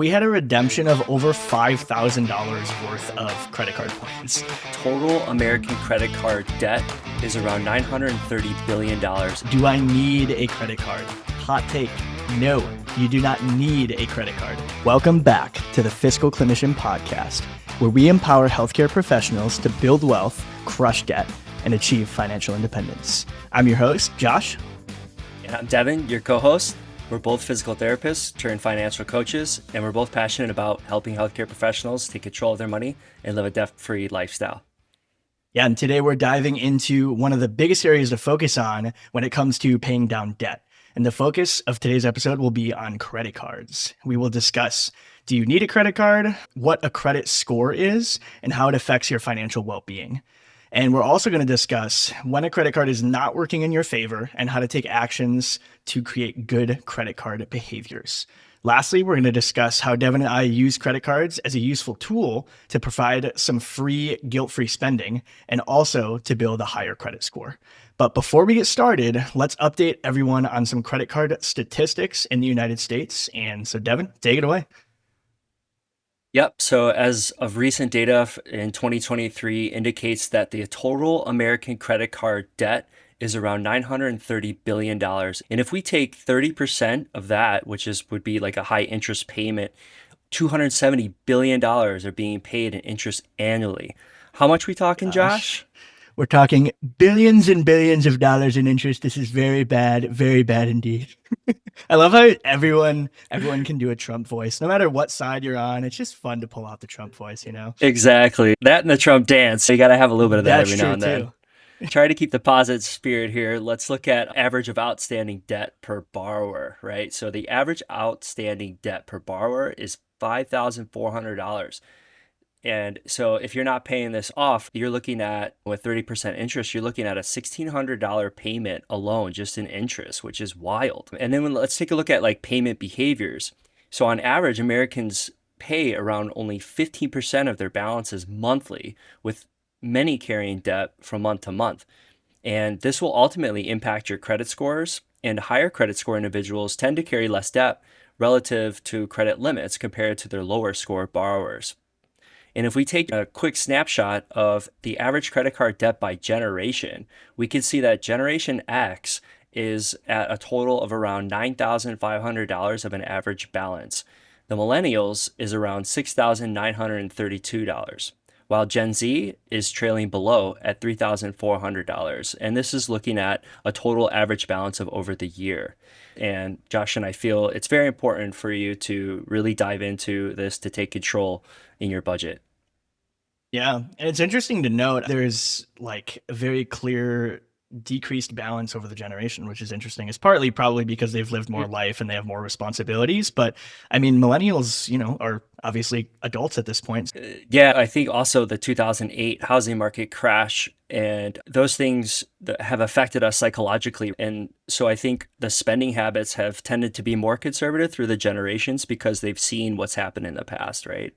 We had a redemption of over $5,000 worth of credit card points. Total American credit card debt is around $930 billion. Do I need a credit card? Hot take. No, you do not need a credit card. Welcome back to the Fiscal Clinician Podcast, where we empower healthcare professionals to build wealth, crush debt, and achieve financial independence. I'm your host, Josh. And I'm Devon, your co-host. We're both physical therapists turned financial coaches, and we're both passionate about helping healthcare professionals take control of their money and live a debt-free lifestyle. Yeah, and today we're diving into one of the biggest areas to focus on when it comes to paying down debt. And the focus of today's episode will be on credit cards. We will discuss, do you need a credit card, what a credit score is, and how it affects your financial well-being. And we're also going to discuss when a credit card is not working in your favor and how to take actions to create good credit card behaviors. Lastly, we're going to discuss how Devon and I use credit cards as a useful tool to provide some free, guilt-free spending and also to build a higher credit score. But before we get started, let's update everyone on some credit card statistics in the United States. And so Devon, take it away. Yep. So as of recent data in 2023 indicates that the total American credit card debt is around $930 billion. And if we take 30% of that, would be like a high interest payment, $270 billion are being paid in interest annually. How much we talking, Josh? We're talking billions and billions of dollars in interest. This is very bad indeed. I love how everyone can do a Trump voice, no matter what side you're on. It's just fun to pull out the Trump voice, you know? Exactly. That and the Trump dance. So you got to have a little bit of that every now and then. Too. Try to keep the positive spirit here. Let's look at average of outstanding debt per borrower, right? So the average outstanding debt per borrower is $5,400. And so if you're not paying this off, you're looking at, with 30% interest, you're looking at a $1,600 payment alone, just in interest, which is wild. And then let's take a look at like payment behaviors. So on average, Americans pay around only 15% of their balances monthly, with many carrying debt from month to month. And this will ultimately impact your credit scores, and higher credit score individuals tend to carry less debt relative to credit limits compared to their lower score borrowers. And if we take a quick snapshot of the average credit card debt by generation, we can see that Generation X is at a total of around $9,500 of an average balance. The Millennials is around $6,932, while Gen Z is trailing below at $3,400. And this is looking at a total average balance of over the year. And Josh and I feel it's very important for you to really dive into this to take control in your budget. Yeah. And it's interesting to note there's like a very clear decreased balance over the generation, which is interesting. It's partly probably because they've lived more life and they have more responsibilities. But I mean, millennials, are obviously adults at this point. Yeah, I think also the 2008 housing market crash and those things that have affected us psychologically. And so I think the spending habits have tended to be more conservative through the generations because they've seen what's happened in the past, right?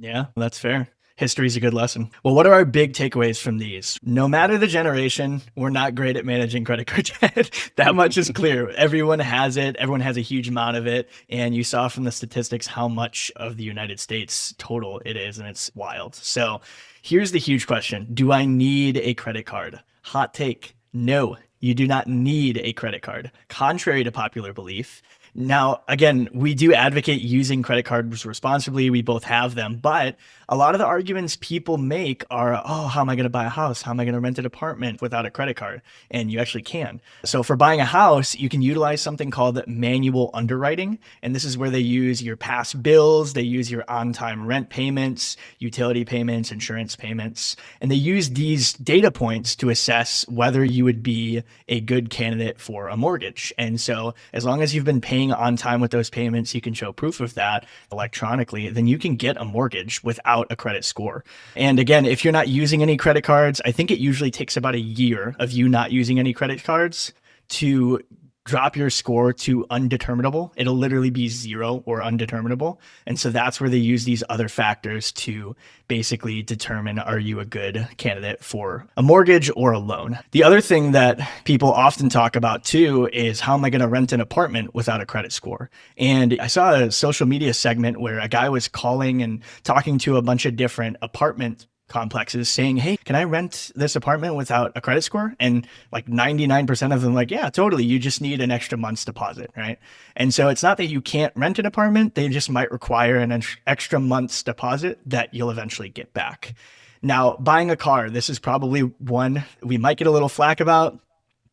Yeah, that's fair. History's a good lesson. Well, what are our big takeaways from these? No matter the generation, we're not great at managing credit card debt. That much is clear. Everyone has it. Everyone has a huge amount of it. And you saw from the statistics how much of the United States total it is, and it's wild. So here's the huge question. Do I need a credit card? Hot take. No, you do not need a credit card. Contrary to popular belief. Now, again, we do advocate using credit cards responsibly. We both have them, but a lot of the arguments people make are, oh, how am I going to buy a house? How am I going to rent an apartment without a credit card? And you actually can. So for buying a house, you can utilize something called manual underwriting. And this is where they use your past bills. They use your on-time rent payments, utility payments, insurance payments. And they use these data points to assess whether you would be a good candidate for a mortgage. And so as long as you've been paying on time with those payments, you can show proof of that electronically, then you can get a mortgage without a credit score. And again, if you're not using any credit cards, I think it usually takes about a year of you not using any credit cards to drop your score to undeterminable. It'll literally be 0 or undeterminable. And so that's where they use these other factors to basically determine, are you a good candidate for a mortgage or a loan? The other thing that people often talk about too is, how am I going to rent an apartment without a credit score? And I saw a social media segment where a guy was calling and talking to a bunch of different apartment complexes saying, hey, can I rent this apartment without a credit score? And like 99% of them, like, yeah, totally. You just need an extra month's deposit, right? And so it's not that you can't rent an apartment, they just might require an extra month's deposit that you'll eventually get back. Now, buying a car, this is probably one we might get a little flack about.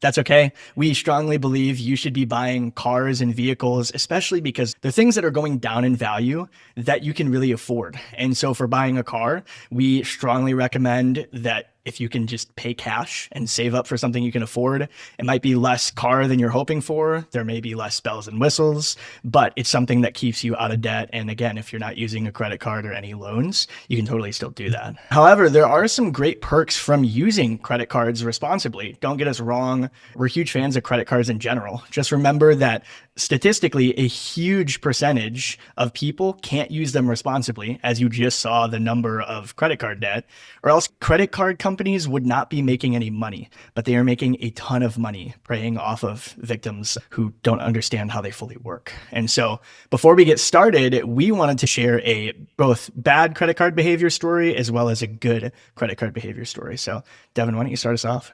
That's okay. We strongly believe you should be buying cars and vehicles, especially because they're things that are going down in value that you can really afford. And so for buying a car, we strongly recommend that if you can just pay cash and save up for something you can afford, it might be less car than you're hoping for. There may be less bells and whistles, but it's something that keeps you out of debt. And again, if you're not using a credit card or any loans, you can totally still do that. However, there are some great perks from using credit cards responsibly. Don't get us wrong. We're huge fans of credit cards in general. Just remember that statistically, a huge percentage of people can't use them responsibly, as you just saw the number of credit card debt, or else credit card companies would not be making any money, but they are making a ton of money preying off of victims who don't understand how they fully work. And so before we get started, we wanted to share a both bad credit card behavior story as well as a good credit card behavior story. So Devon, why don't you start us off?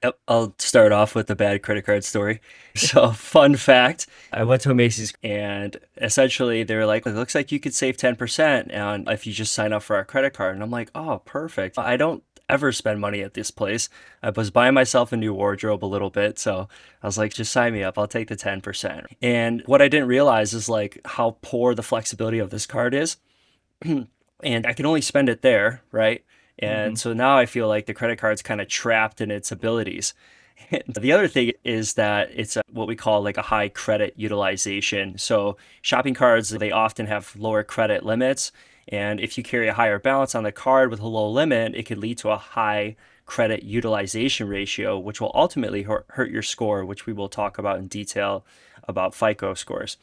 Yep, I'll start off with the bad credit card story. So, fun fact, I went to a Macy's and essentially they were like, it looks like you could save 10% and if you just sign up for our credit card. And I'm like, oh, perfect. I don't ever spend money at this place. I was buying myself a new wardrobe a little bit. So I was like, just sign me up. I'll take the 10%. And what I didn't realize is like how poor the flexibility of this card is. And I can only spend it there, right? Mm-hmm. And so now I feel like the credit card's kind of trapped in its abilities. The other thing is that it's what we call like a high credit utilization. So shopping cards, they often have lower credit limits. And if you carry a higher balance on the card with a low limit, it could lead to a high credit utilization ratio, which will ultimately hurt your score, which we will talk about in detail about FICO scores.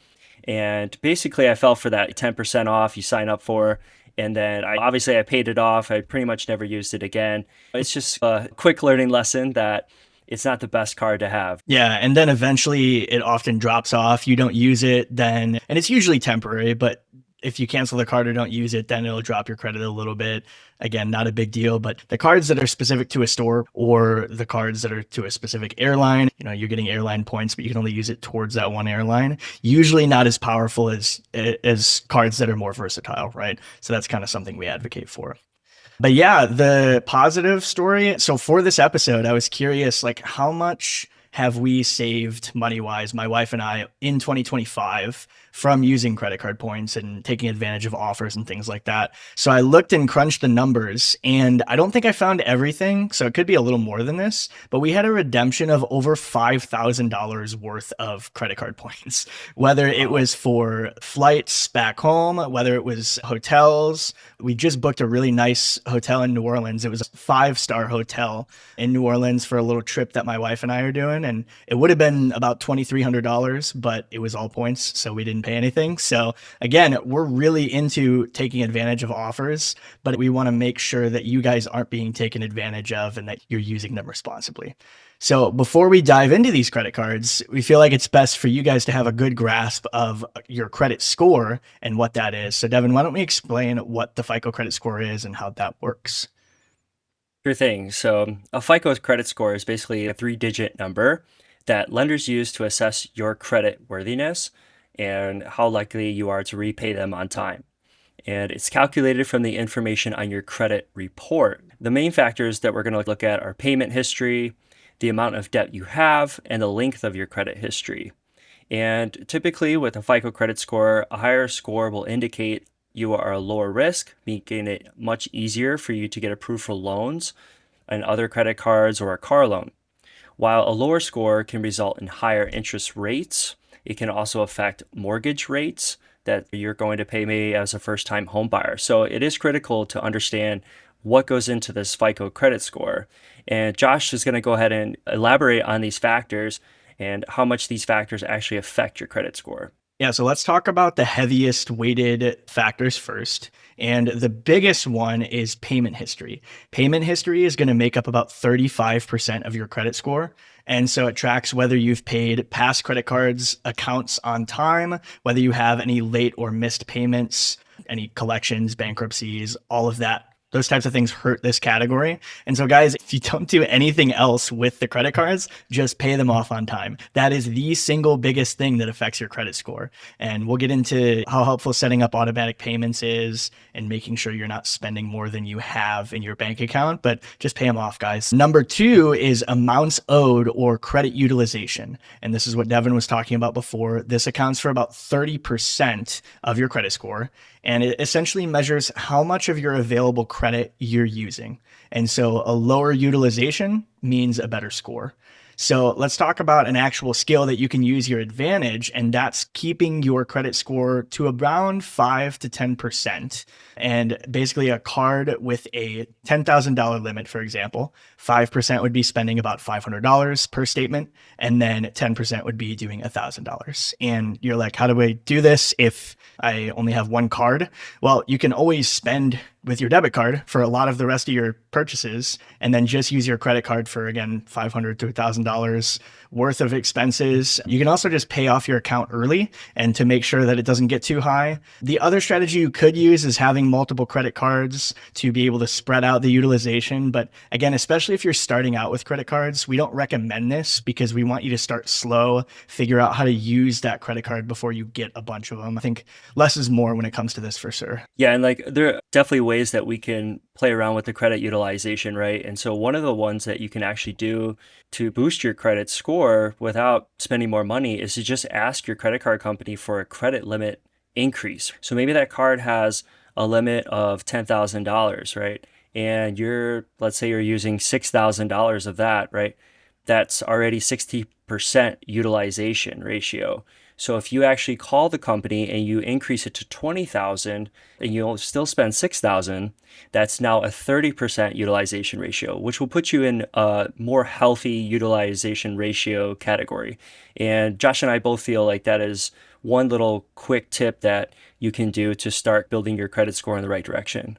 And basically, I fell for that 10% off you sign up for. And then I paid it off. I pretty much never used it again. It's just a quick learning lesson that it's not the best card to have. Yeah, and then eventually it often drops off. You don't use it then, and it's usually temporary, but if you cancel the card or don't use it, then it'll drop your credit a little bit. Again, not a big deal, but the cards that are specific to a store or the cards that are to a specific airline, you're getting airline points, but you can only use it towards that one airline. Usually not as powerful as cards that are more versatile, right? So that's kind of something we advocate for. But yeah, the positive story. So for this episode, I was curious, like, how much have we saved money wise, my wife and I, in 2025 from using credit card points and taking advantage of offers and things like that? So I looked and crunched the numbers, and I don't think I found everything. So it could be a little more than this, but we had a redemption of over $5,000 worth of credit card points, whether it was for flights back home, whether it was hotels. We just booked a really nice hotel in New Orleans. It was a 5-star hotel in New Orleans for a little trip that my wife and I are doing. And it would have been about $2,300, but it was all points, so we didn't pay anything. So again, we're really into taking advantage of offers, but we want to make sure that you guys aren't being taken advantage of and that you're using them responsibly. So before we dive into these credit cards, we feel like it's best for you guys to have a good grasp of your credit score and what that is. So Devon, why don't we explain what the FICO credit score is and how that works? Sure thing. So a FICO credit score is basically a 3-digit number that lenders use to assess your credit worthiness and how likely you are to repay them on time. And it's calculated from the information on your credit report. The main factors that we're going to look at are payment history, the amount of debt you have, and the length of your credit history. And typically with a FICO credit score, a higher score will indicate you are a lower risk, making it much easier for you to get approved for loans and other credit cards or a car loan. While a lower score can result in higher interest rates, it can also affect mortgage rates that you're going to pay maybe as a first-time home buyer. So it is critical to understand what goes into this FICO credit score. And Josh is going to go ahead and elaborate on these factors and how much these factors actually affect your credit score. Yeah, so let's talk about the heaviest weighted factors first. And the biggest one is payment history. Payment history is going to make up about 35% of your credit score. And so it tracks whether you've paid past credit cards accounts on time, whether you have any late or missed payments, any collections, bankruptcies, all of that. Those types of things hurt this category. And so, guys, if you don't do anything else with the credit cards, just pay them off on time. That is the single biggest thing that affects your credit score. And we'll get into how helpful setting up automatic payments is and making sure you're not spending more than you have in your bank account, but just pay them off, guys. Number two is amounts owed or credit utilization. And this is what Devon was talking about before. This accounts for about 30% of your credit score. And it essentially measures how much of your available credit you're using. And so a lower utilization means a better score. So let's talk about an actual skill that you can use your advantage, and that's keeping your credit score to around 5 to 10%. And basically, a card with a $10,000 limit, for example, 5% would be spending about $500 per statement, and then 10% would be doing $1,000. And you're like, how do I do this if I only have one card? Well, you can always spend with your debit card for a lot of the rest of your purchases, and then just use your credit card for, again, $500 to $1,000 worth of expenses. You can also just pay off your account early and to make sure that it doesn't get too high. The other strategy you could use is having multiple credit cards to be able to spread out the utilization. But again, especially if you're starting out with credit cards, we don't recommend this because we want you to start slow, figure out how to use that credit card before you get a bunch of them. I think less is more when it comes to this, for sure. Yeah, and like there are definitely ways that we can play around with the credit utilization, right? And so one of the ones that you can actually do to boost your credit score without spending more money is to just ask your credit card company for a credit limit increase. So maybe that card has a limit of $10,000, right? And let's say you're using $6,000 of that, right? That's already 60% utilization ratio. So if you actually call the company and you increase it to 20,000 and you'll still spend 6,000, that's now a 30% utilization ratio, which will put you in a more healthy utilization ratio category. And Josh and I both feel like that is one little quick tip that you can do to start building your credit score in the right direction.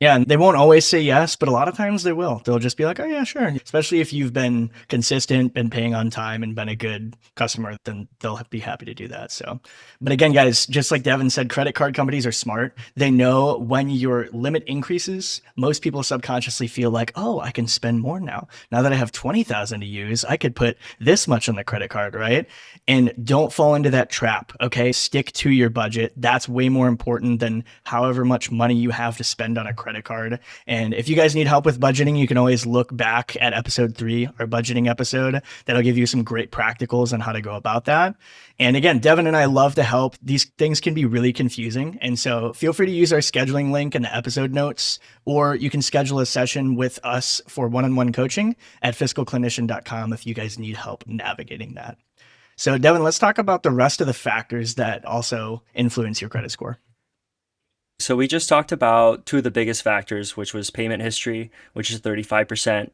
Yeah, and they won't always say yes, but a lot of times they will. They'll just be like, oh, yeah, sure. Especially if you've been consistent, been paying on time, and been a good customer, then they'll be happy to do that. So, but again, guys, just like Devon said, credit card companies are smart. They know when your limit increases, most people subconsciously feel like, oh, I can spend more now. Now that I have 20,000 to use, I could put this much on the credit card, right? And don't fall into that trap, okay? Stick to your budget. That's way more important than however much money you have to spend on a credit card. And if you guys need help with budgeting, you can always look back at episode 3, our budgeting episode. That'll give you some great practicals on how to go about that. And again, Devon and I love to help. These things can be really confusing. And so feel free to use our scheduling link in the episode notes, or you can schedule a session with us for one-on-one coaching at fiscalclinician.com if you guys need help navigating that. So Devon, let's talk about the rest of the factors that also influence your credit score. So we just talked about two of the biggest factors, which was payment history, which is 35%,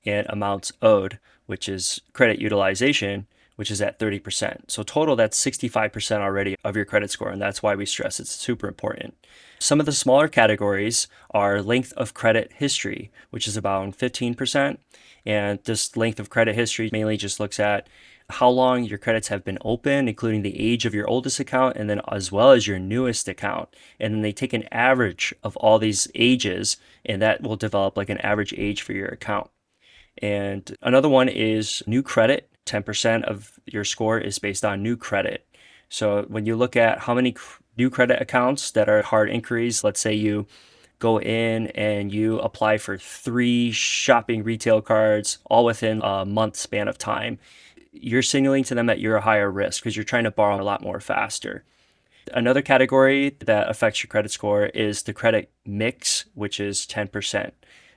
and amounts owed, which is credit utilization, which is at 30%. So total, that's 65% already of your credit score, and that's why we stress it's super important. Some of the smaller categories are length of credit history, which is about 15%. And this length of credit history mainly just looks at how long your credits have been open, including the age of your oldest account, and then as well as your newest account. And then they take an average of all these ages, and that will develop like an average age for your account. And another one is new credit. 10% of your score is based on new credit. So when you look at how many new credit accounts that are hard inquiries, let's say you go in and you apply for 3 shopping retail cards all within a month span of time, you're signaling to them that you're a higher risk because you're trying to borrow a lot more faster. Another category that affects your credit score is the credit mix, which is 10%.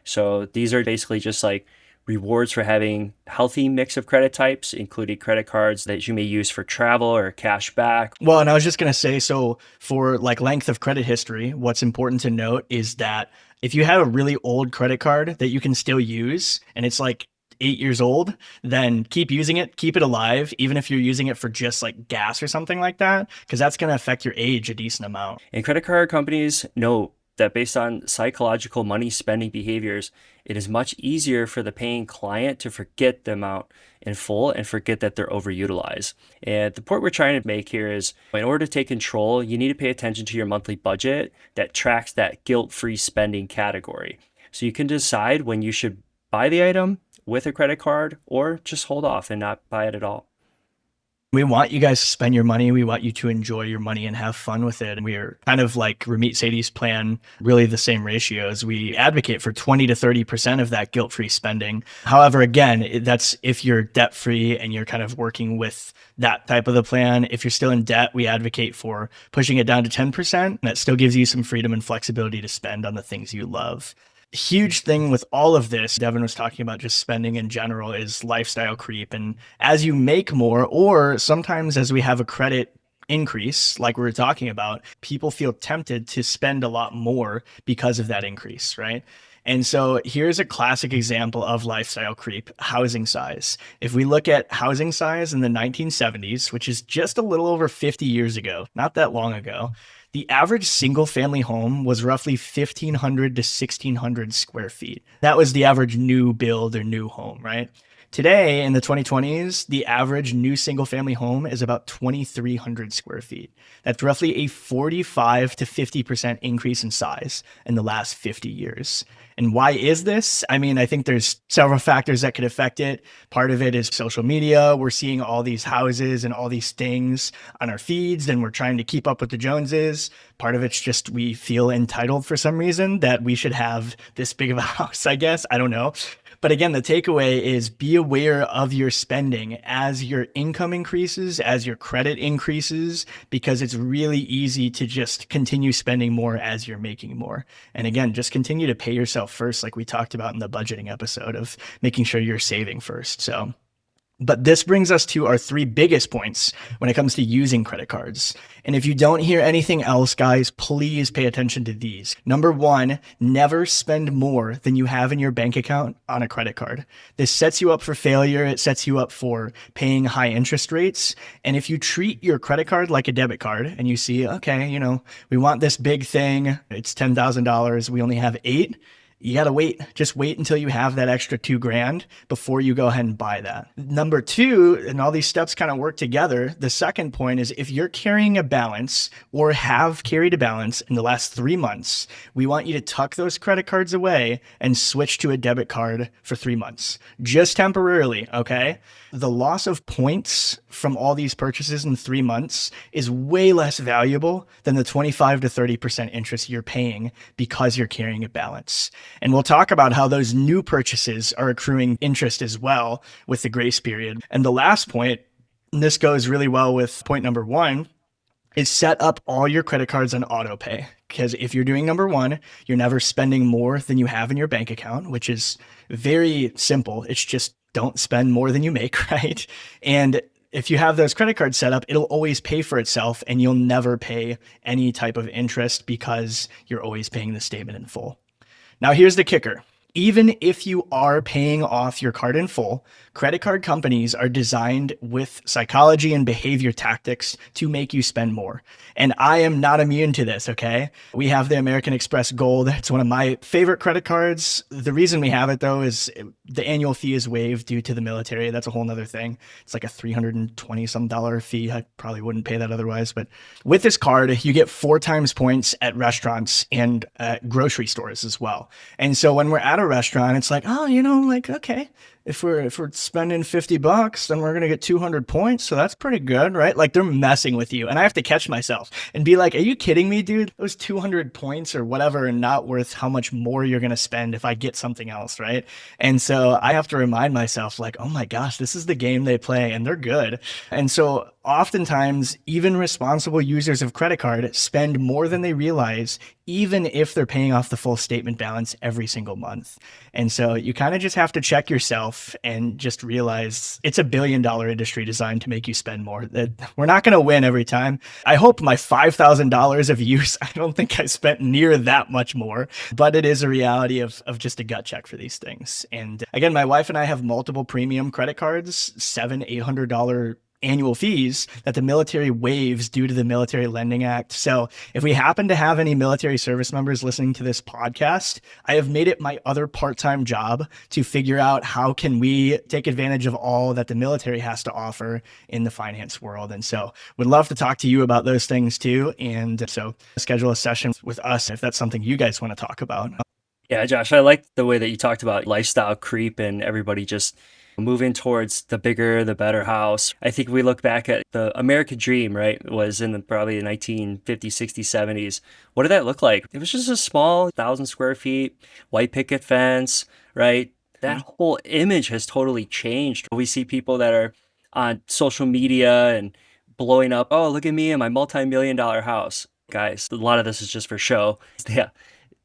So these are basically just like rewards for having healthy mix of credit types, including credit cards that you may use for travel or cash back. Well, and I was just going to say, so for like length of credit history, what's important to note is that if you have a really old credit card that you can still use and it's like 8 years old, then keep using it, keep it alive, even if you're using it for just like gas or something like that, because that's going to affect your age a decent amount. And credit card companies know that based on psychological money spending behaviors, it is much easier for the paying client to forget the amount in full and forget that they're overutilized. And the point we're trying to make here is in order to take control, you need to pay attention to your monthly budget that tracks that guilt-free spending category. So you can decide when you should buy the item with a credit card or just hold off and not buy it at all. We want you guys to spend your money. We want you to enjoy your money and have fun with it. And we're kind of like Ramit Sethi's plan, really the same ratios. We advocate for 20 to 30% of that guilt-free spending. However, again, that's if you're debt-free and you're kind of working with that type of the plan. If you're still in debt, we advocate for pushing it down to 10%. That still gives you some freedom and flexibility to spend on the things you love. Huge thing with all of this, Devon was talking about just spending in general, is lifestyle creep. And as you make more, or sometimes as we have a credit increase, like we were talking about, people feel tempted to spend a lot more because of that increase, right? And so here's a classic example of lifestyle creep: housing size. If we look at housing size in the 1970s, which is just a little over 50 years ago, not that long ago, the average single family home was roughly 1,500 to 1,600 square feet. That was the average new build or new home, right? Today, in the 2020s, the average new single family home is about 2,300 square feet. That's roughly a 45 to 50% increase in size in the last 50 years. And why is this? I mean, I think there's several factors that could affect it. Part of it is social media. We're seeing all these houses and all these things on our feeds, and we're trying to keep up with the Joneses. Part of it's just we feel entitled for some reason that we should have this big of a house, I guess. I don't know. But again, the takeaway is be aware of your spending as your income increases, as your credit increases, because it's really easy to just continue spending more as you're making more. And again, just continue to pay yourself first, like we talked about in the budgeting episode of making sure you're saving first. So, but this brings us to our three biggest points when it comes to using credit cards. And if you don't hear anything else, guys, please pay attention to these. Number one, never spend more than you have in your bank account on a credit card. This sets you up for failure. It sets you up for paying high interest rates. And if you treat your credit card like a debit card and you see, okay, we want this big thing, it's $10,000, we only have 8. You got to wait. Just wait until you have that extra $2,000 before you go ahead and buy that. Number two, and all these steps kind of work together. The second point is if you're carrying a balance or have carried a balance in the last 3 months, we want you to tuck those credit cards away and switch to a debit card for 3 months, just temporarily. Okay. The loss of points from all these purchases in 3 months is way less valuable than the 25 to 30% interest you're paying because you're carrying a balance. And we'll talk about how those new purchases are accruing interest as well with the grace period. And the last point, and this goes really well with point number one, is set up all your credit cards on auto pay. Because if you're doing number one, you're never spending more than you have in your bank account, which is very simple. It's just don't spend more than you make, right? And if you have those credit cards set up, it'll always pay for itself and you'll never pay any type of interest because you're always paying the statement in full. Now, here's the kicker. Even if you are paying off your card in full, credit card companies are designed with psychology and behavior tactics to make you spend more. And I am not immune to this, okay? We have the American Express Gold. It's one of my favorite credit cards. The reason we have it, though, is the annual fee is waived due to the military. That's a whole nother thing. It's like a $320-some fee. I probably wouldn't pay that otherwise. But with this card, you get 4 times points at restaurants and at grocery stores as well. And so when we're at a restaurant, it's like, oh, okay, if we're spending $50, then we're gonna get 200 points, so that's pretty good, right? Like they're messing with you, and I have to catch myself and be like, are you kidding me, dude? Those 200 points or whatever are not worth how much more you're gonna spend if I get something else, right? And so I have to remind myself, like, oh my gosh, this is the game they play, and they're good. And so oftentimes, even responsible users of credit card spend more than they realize, even if they're paying off the full statement balance every single month. And so you kind of just have to check yourself myself and just realized it's $1 billion industry designed to make you spend more. That we're not going to win every time. I hope my $5,000 of use, I don't think I spent near that much more, but it is a reality of just a gut check for these things. And again, my wife and I have multiple premium credit cards, $700, $800 annual fees that the military waives due to the Military Lending Act. So if we happen to have any military service members listening to this podcast, I have made it my other part-time job to figure out how can we take advantage of all that the military has to offer in the finance world. And so would love to talk to you about those things too. And so schedule a session with us if that's something you guys want to talk about. Yeah, Josh, I like the way that you talked about lifestyle creep and everybody just moving towards the bigger, the better house. I think we look back at the American dream, right? It was in probably the 1950s, 60s, 70s. What did that look like? It was just a small 1,000 square feet, white picket fence, right? That whole image has totally changed. We see people that are on social media and blowing up. Oh, look at me and my multi-million dollar house. Guys, a lot of this is just for show. Yeah,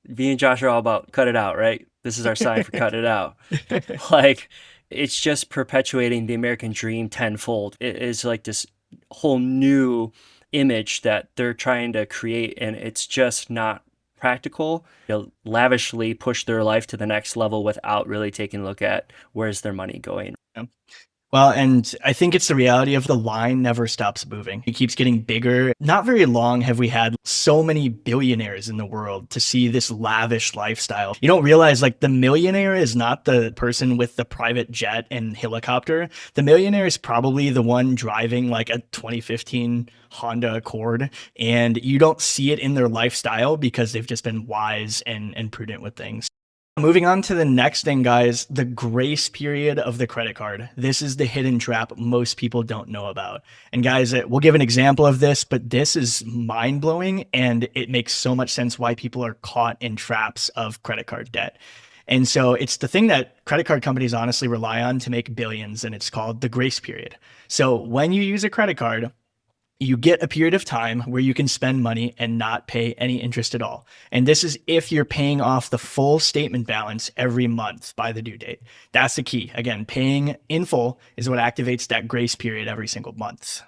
me and Josh are all about cut it out, right? This is our sign for cut it out. Like, it's just perpetuating the American dream tenfold. It is like this whole new image that they're trying to create, and it's just not practical. They'll lavishly push their life to the next level without really taking a look at where's their money going. Yeah. Well, and I think it's the reality of the line never stops moving. It keeps getting bigger. Not very long have we had so many billionaires in the world to see this lavish lifestyle. You don't realize like the millionaire is not the person with the private jet and helicopter. The millionaire is probably the one driving like a 2015 Honda Accord, and you don't see it in their lifestyle because they've just been wise and prudent with things. Moving on to the next thing, guys, the grace period of the credit card. This is the hidden trap most people don't know about. And guys, we'll give an example of this, but this is mind blowing and it makes so much sense why people are caught in traps of credit card debt. And so it's the thing that credit card companies honestly rely on to make billions, and it's called the grace period. So when you use a credit card, you get a period of time where you can spend money and not pay any interest at all. And this is if you're paying off the full statement balance every month by the due date. That's the key. Again, paying in full is what activates that grace period every single month.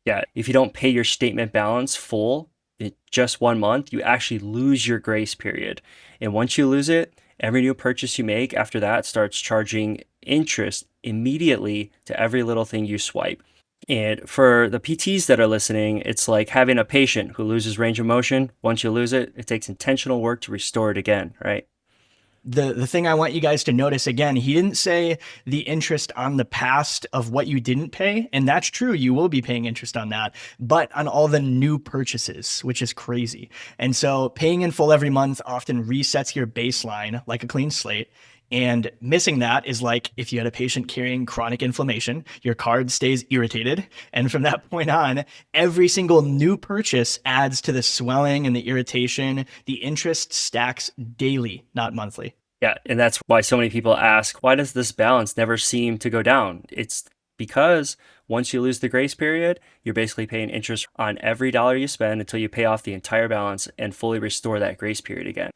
Yeah, if you don't pay your statement balance full in just 1 month, you actually lose your grace period. And once you lose it, every new purchase you make after that starts charging interest immediately to every little thing you swipe. And for the PTs that are listening, it's like having a patient who loses range of motion. Once you lose it, it takes intentional work to restore it again, right? The thing I want you guys to notice again, he didn't say the interest on the past of what you didn't pay. And that's true. You will be paying interest on that, but on all the new purchases, which is crazy. And so paying in full every month often resets your baseline like a clean slate. And missing that is like if you had a patient carrying chronic inflammation, your card stays irritated. And from that point on, every single new purchase adds to the swelling and the irritation. The interest stacks daily, not monthly. Yeah, and that's why so many people ask, why does this balance never seem to go down? It's because once you lose the grace period, you're basically paying interest on every dollar you spend until you pay off the entire balance and fully restore that grace period again.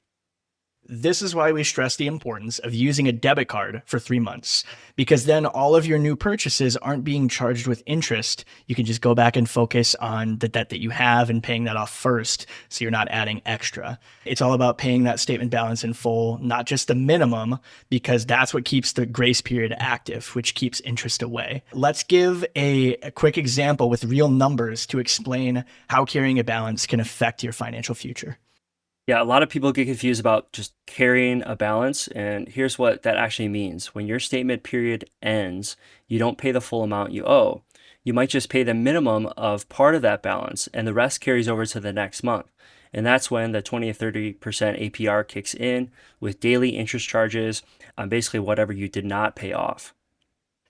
This is why we stress the importance of using a debit card for 3 months, because then all of your new purchases aren't being charged with interest. You can just go back and focus on the debt that you have and paying that off first, so you're not adding extra. It's all about paying that statement balance in full, not just the minimum, because that's what keeps the grace period active, which keeps interest away. Let's give a quick example with real numbers to explain how carrying a balance can affect your financial future. Yeah, a lot of people get confused about just carrying a balance, and here's what that actually means. When your statement period ends, you don't pay the full amount you owe. You might just pay the minimum of part of that balance, and the rest carries over to the next month. And that's when the 20 or 30% APR kicks in with daily interest charges on basically whatever you did not pay off.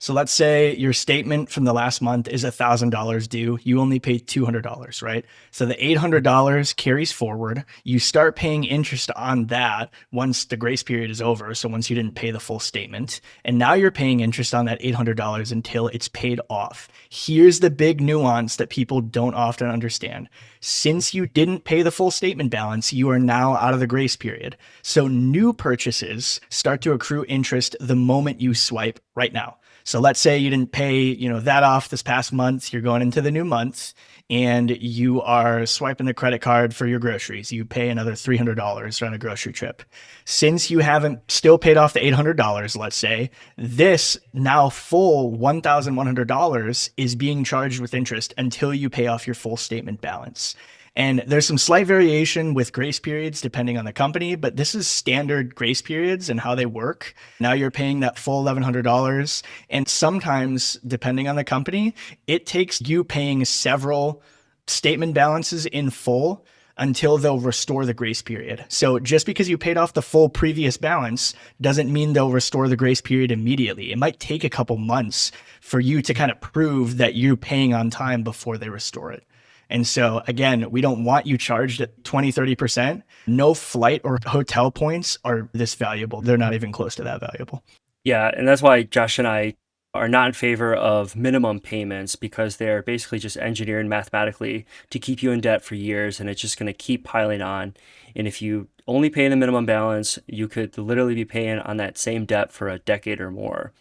So let's say your statement from the last month is $1,000 due. You only paid $200, right? So the $800 carries forward. You start paying interest on that once the grace period is over. So once you didn't pay the full statement. And now you're paying interest on that $800 until it's paid off. Here's the big nuance that people don't often understand. Since you didn't pay the full statement balance, you are now out of the grace period. So new purchases start to accrue interest the moment you swipe right now. So let's say you didn't pay, that off this past month, you're going into the new month and you are swiping the credit card for your groceries. You pay another $300 on a grocery trip. Since you haven't still paid off the $800, let's say, this now full $1,100 is being charged with interest until you pay off your full statement balance. And there's some slight variation with grace periods depending on the company, but this is standard grace periods and how they work. Now you're paying that full $1,100. And sometimes, depending on the company, it takes you paying several statement balances in full until they'll restore the grace period. So just because you paid off the full previous balance doesn't mean they'll restore the grace period immediately. It might take a couple months for you to kind of prove that you're paying on time before they restore it. And so again, we don't want you charged at 20, 30%. No flight or hotel points are this valuable. They're not even close to that valuable. Yeah, and that's why Josh and I are not in favor of minimum payments, because they're basically just engineered mathematically to keep you in debt for years, and it's just going to keep piling on. And if you only pay the minimum balance, you could literally be paying on that same debt for a decade or more.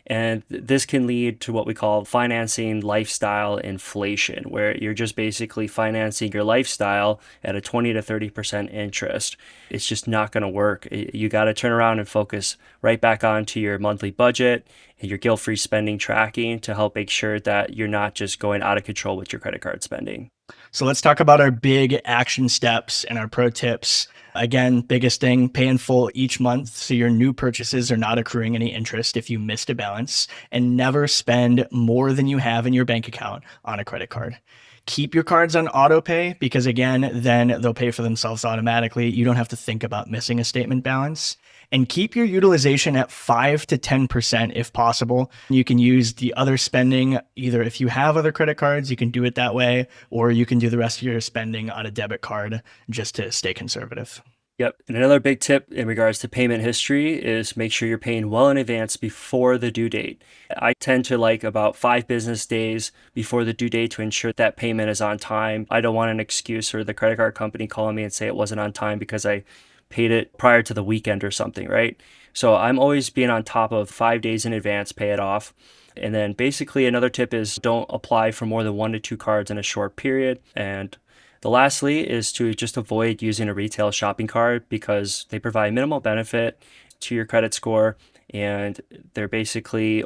And this can lead to what we call financing lifestyle inflation, where you're just basically financing your lifestyle at a 20 to 30% interest. It's just not going to work. You got to turn around and focus right back onto your monthly budget and your guilt-free spending tracking to help make sure that you're not just going out of control with your credit card spending. So let's talk about our big action steps and our pro tips. Again, biggest thing, pay in full each month so your new purchases are not accruing any interest if you missed a balance, and never spend more than you have in your bank account on a credit card. Keep your cards on auto pay because again, then they'll pay for themselves automatically. You don't have to think about missing a statement balance. And keep your utilization at 5 to 10% if possible. You can use the other spending, either if you have other credit cards, you can do it that way, or you can do the rest of your spending on a debit card just to stay conservative. Yep. And another big tip in regards to payment history is make sure you're paying well in advance before the due date. I tend to like about 5 business days before the due date to ensure that payment is on time. I don't want an excuse or the credit card company calling me and say it wasn't on time because I paid it prior to the weekend or something, right? So I'm always being on top of 5 days in advance, pay it off. And then basically another tip is don't apply for more than 1 to 2 cards in a short period. And the lastly is to just avoid using a retail shopping cart because they provide minimal benefit to your credit score and they're basically,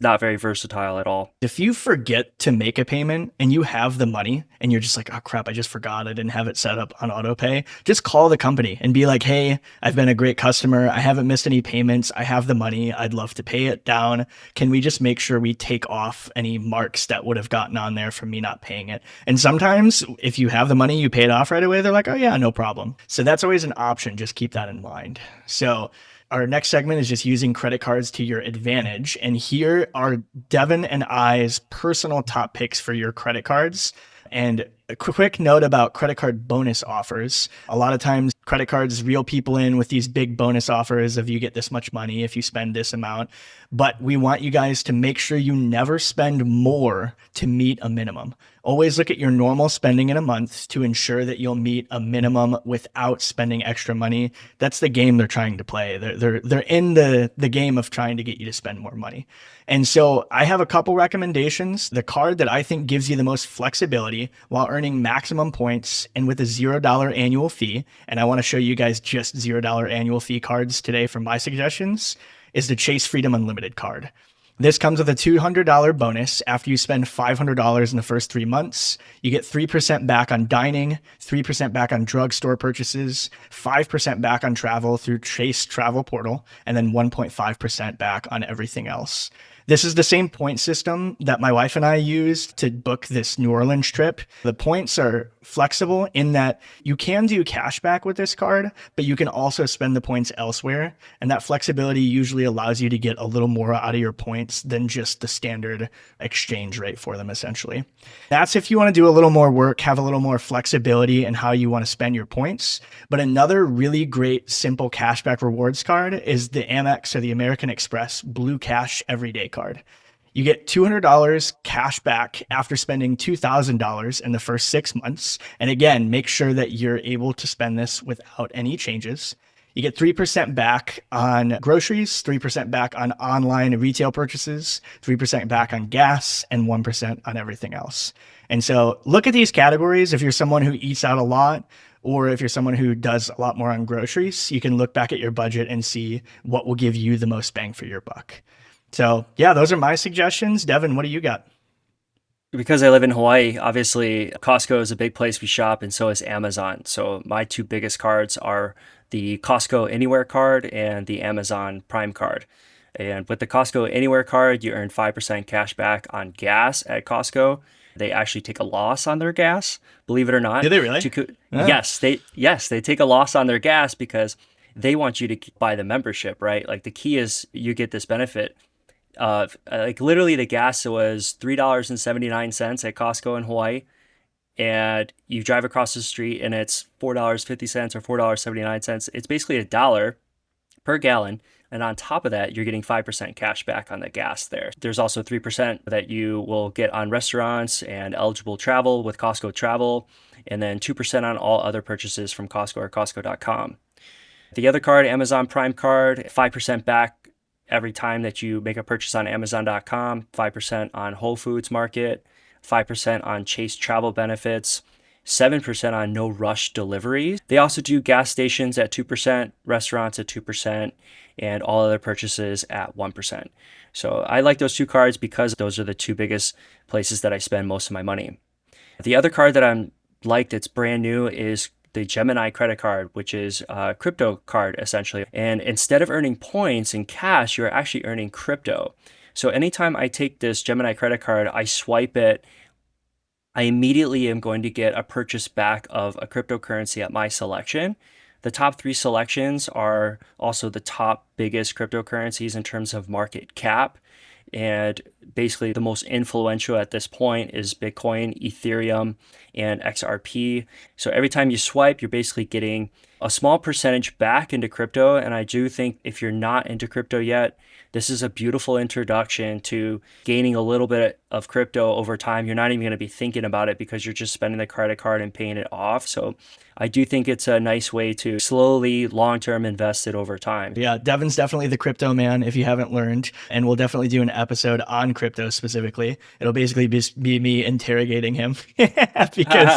not very versatile at all. If you forget to make a payment and you have the money and you're just like, oh crap, I just forgot I didn't have it set up on auto pay, just call the company and be like, hey, I've been a great customer. I haven't missed any payments. I have the money. I'd love to pay it down. Can we just make sure we take off any marks that would have gotten on there from me not paying it? And sometimes if you have the money, you pay it off right away. They're like, oh yeah, no problem. So that's always an option. Just keep that in mind. So our next segment is just using credit cards to your advantage. And here are Devon and I's personal top picks for your credit cards. And a quick note about credit card bonus offers. A lot of times credit cards reel people in with these big bonus offers of you get this much money if you spend this amount. But we want you guys to make sure you never spend more to meet a minimum. Always look at your normal spending in a month to ensure that you'll meet a minimum without spending extra money. That's the game they're trying to play. They're in the game of trying to get you to spend more money. And so I have a couple recommendations. The card that I think gives you the most flexibility while earning maximum points and with a $0 annual fee, and I want to show you guys just $0 annual fee cards today for my suggestions, is the Chase Freedom Unlimited card. This comes with a $200 bonus after you spend $500 in the first 3 months. You get 3% back on dining, 3% back on drugstore purchases, 5% back on travel through Chase Travel Portal, and then 1.5% back on everything else. This is the same point system that my wife and I used to book this New Orleans trip. The points are flexible in that you can do cash back with this card, but you can also spend the points elsewhere. And that flexibility usually allows you to get a little more out of your points than just the standard exchange rate for them, essentially. That's if you want to do a little more work, have a little more flexibility in how you want to spend your points. But another really great, simple cashback rewards card is the Amex or the American Express Blue Cash Everyday card. You get $200 cash back after spending $2,000 in the first 6 months. And again, make sure that you're able to spend this without any changes. You get 3% back on groceries, 3% back on online retail purchases, 3% back on gas, and 1% on everything else. And so look at these categories. If you're someone who eats out a lot, or if you're someone who does a lot more on groceries, you can look back at your budget and see what will give you the most bang for your buck. So yeah, those are my suggestions. Devon, what do you got? Because I live in Hawaii, obviously Costco is a big place we shop, and so is Amazon. So my two biggest cards are the Costco Anywhere card and the Amazon Prime card. And with the Costco Anywhere card, you earn 5% cash back on gas at Costco. They actually take a loss on their gas, believe it or not. Do they really? Yes, they take a loss on their gas because they want you to buy the membership, right? Like the key is you get this benefit. Like literally the gas was $3.79 at Costco in Hawaii, and you drive across the street and it's $4.50 or $4.79. It's basically $1 per gallon. And on top of that, you're getting 5% cash back on the gas there. There's also 3% that you will get on restaurants and eligible travel with Costco Travel, and then 2% on all other purchases from Costco or Costco.com. The other card, Amazon Prime card, 5% back every time that you make a purchase on Amazon.com, 5% on Whole Foods Market, 5% on Chase Travel Benefits, 7% on No Rush Deliveries. They also do gas stations at 2%, restaurants at 2%, and all other purchases at 1%. So I like those two cards because those are the two biggest places that I spend most of my money. The other card that I'm like that's brand new is the Gemini credit card, which is a crypto card essentially. And instead of earning points in cash, you're actually earning crypto. So anytime I take this Gemini credit card, I swipe it, I immediately am going to get a purchase back of a cryptocurrency at my selection. The top 3 selections are also the top biggest cryptocurrencies in terms of market cap. And basically the most influential at this point is Bitcoin, Ethereum, and XRP. So every time you swipe, you're basically getting a small percentage back into crypto. And I do think if you're not into crypto yet, this is a beautiful introduction to gaining a little bit of crypto over time. You're not even going to be thinking about it because you're just spending the credit card and paying it off. So I do think it's a nice way to slowly long-term invest it over time. Yeah, Devon's definitely the crypto man if you haven't learned. And we'll definitely do an episode on crypto specifically. It'll basically be me interrogating him because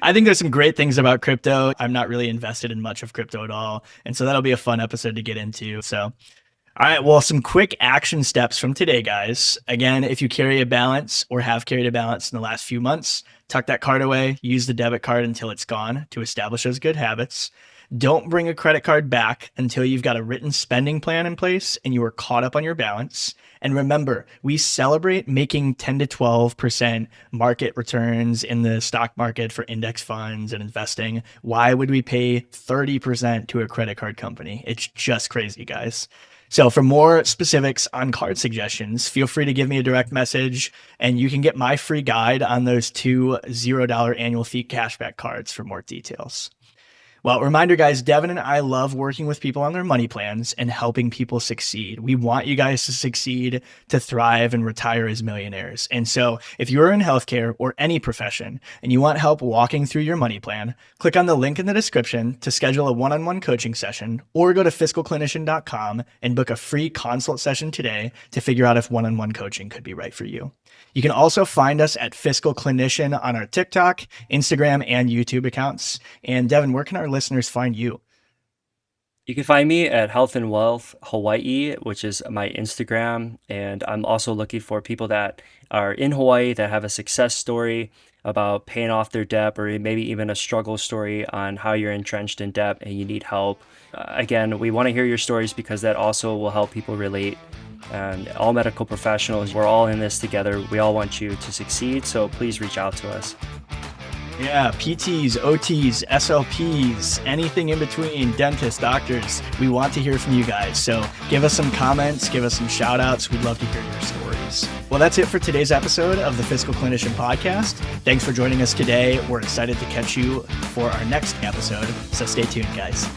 I think there's some great things about crypto. I'm not really invested in much of crypto at all. And so that'll be a fun episode to get into. So all right, well, some quick action steps from today, guys. Again, if you carry a balance or have carried a balance in the last few months, tuck that card away, use the debit card until it's gone to establish those good habits. Don't bring a credit card back until you've got a written spending plan in place and you are caught up on your balance. And remember, we celebrate making 10 to 12% market returns in the stock market for index funds and investing. Why would we pay 30% to a credit card company? It's just crazy, guys. So for more specifics on card suggestions, feel free to give me a direct message and you can get my free guide on those 2 $0 annual fee cashback cards for more details. Well, reminder, guys, Devon and I love working with people on their money plans and helping people succeed. We want you guys to succeed, to thrive, and retire as millionaires. And so if you're in healthcare or any profession and you want help walking through your money plan, click on the link in the description to schedule a one-on-one coaching session or go to fiscalclinician.com and book a free consult session today to figure out if one-on-one coaching could be right for you. You can also find us at Fiscal Clinician on our TikTok, Instagram, and YouTube accounts. And Devon, where can our listeners find you? You can find me at Health and Wealth Hawaii, which is my Instagram. And I'm also looking for people that are in Hawaii that have a success story about paying off their debt, or maybe even a struggle story on how you're entrenched in debt and you need help. Again, we want to hear your stories because that also will help people relate. And all medical professionals, we're all in this together. We all want you to succeed. So please reach out to us. Yeah, PTs, OTs, SLPs, anything in between, dentists, doctors. We want to hear from you guys. So give us some comments, give us some shout outs. We'd love to hear your stories. Well, that's it for today's episode of the Fiscal Clinician Podcast. Thanks for joining us today. We're excited to catch you for our next episode. So stay tuned, guys.